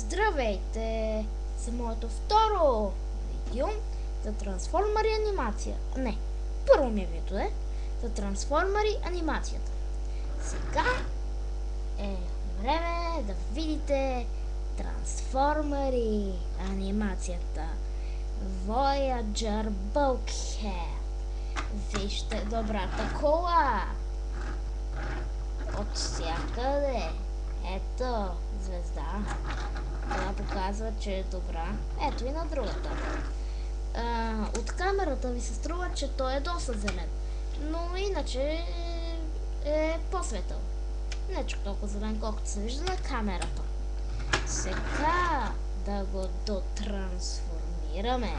Здравейте! За моето второ видео за трансформери анимация. Не, първо ми видео е за трансформери анимацията. Сега е време да видите трансформери анимацията. Voyager Bulkhead. Вижте добрата кола. От всякъде. Ето, звезда. Това показва, че е добра. Ето и на другата. От камерата ви се струва, че той е доста зелен. Но иначе е по-светъл. Не чак толкова зелен, колкото се вижда на камерата. Сега да го дотрансформираме.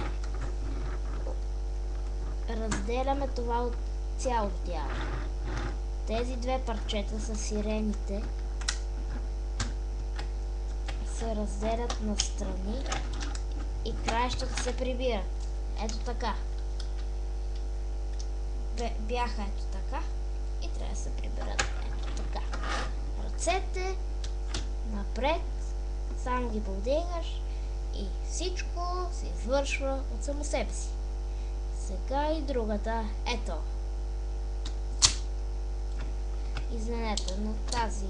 Разделяме това от цялото тяло. Тези две парчета са сирените. Се разделят на страни и краищата се прибират. Ето така. Бяха ето така и трябва да се приберат ето така. Ръцете напред, само ги повдигаш и всичко се извършва от само себе си. Сега и другата. Ето. Извинете, но тази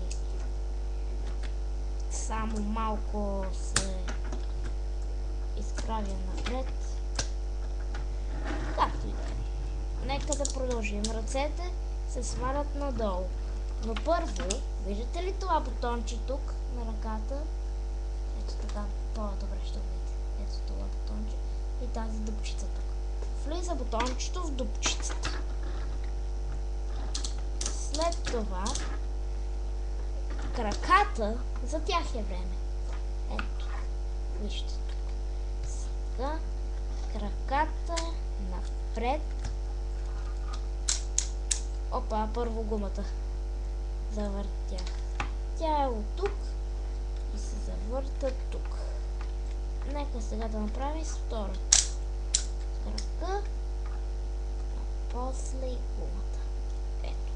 само малко се изправя напред. Както и да е. Нека да продължим. Ръцете се свалят надолу. Но първо, виждате ли това бутонче тук на ръката? Ето така, по-добре ще видите. Ето това бутонче и тази дупчица тук. Влиза бутончето в дупчицата. След това краката, за тях е време. Ето, вижте тук. Сега краката напред. Опа, първо гумата завъртях. Тя е от тук и се завърта тук. Нека сега да направим с втората крака, а после и гумата. Ето.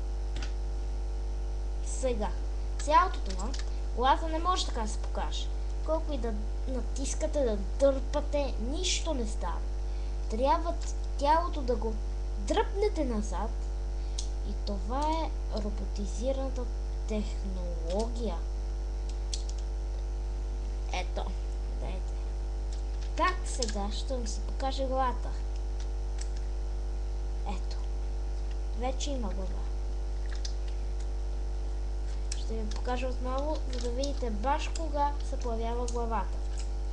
Сега, цялото това, колата не може така да се покаже. Колко и да натискате, да дърпате, нищо не става. Трябва тялото да го дръпнете назад и това е роботизираната технология. Ето, дайте. Как сега ще ми се покаже главата? Ето, вече има глава. Ще ви покажа отново, за да видите баш кога се появява главата.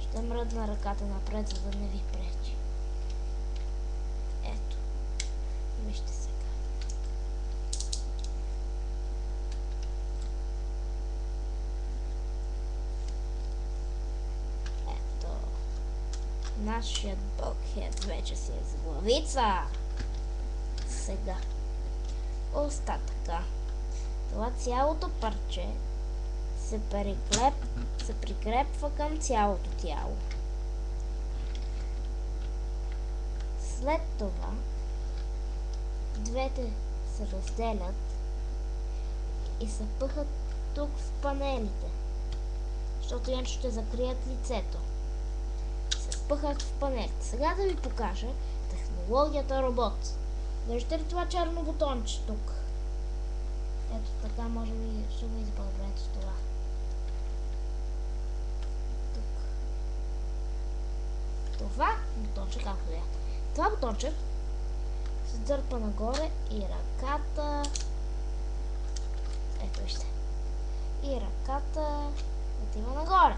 Ще мръдна ръката напред, за да не ви пречи. Ето. Вижте сега. Ето. Нашият Bulkhead вече си е с главица. Сега. Остатъка. Това цялото парче се прикрепва към цялото тяло. След това двете се разделят и се пъхат тук в панелите, защото иначе ще закрият лицето. Се пъхат в панелите. Сега да ви покажа технологията робот. Виждате ли това черно бутонче тук? Ето така, може би ще го избавете с това. Тук. Това бутонче, както е. Това бутонче се дърпа нагоре и ръката... Ето вижте. И ръката отива нагоре.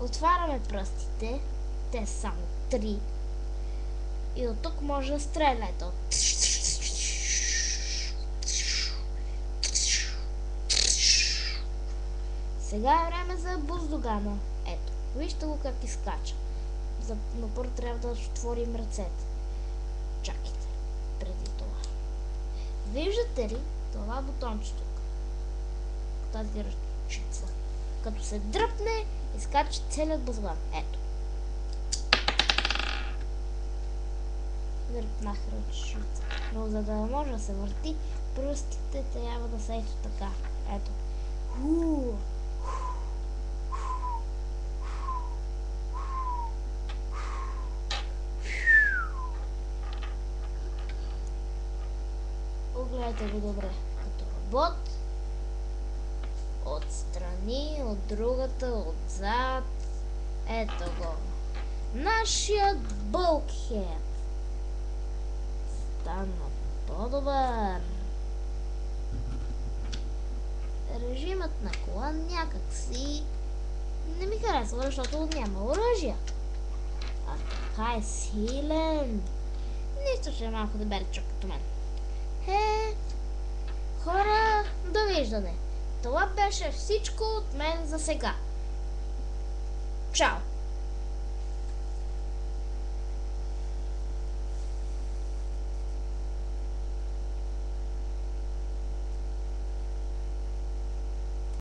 Отваряме пръстите. Те са само 3. И от тук може да стреля. Ето. Сега е време за буздогана. Ето, вижте го как изкача. Но първо трябва да отворим ръцете. Чакайте, преди това. Виждате ли това бутонче тук? Тази ръчица. Като се дръпне, изкача целият буздоган. Ето. Дръпнах ръчица. Но за да може да се върти, пръстите трябва да са ето така. Ето. Поставете го добре като робот. Отстрани, от другата, отзад. Ето го. Нашият Bulkhead. Стана по-добър. Режимът на кола някакси не ми харесва, защото няма оръжия. А така е силен. Нищо, че е малко дебеличък като мен. Хора, довиждане. Това беше всичко от мен за сега. Чао!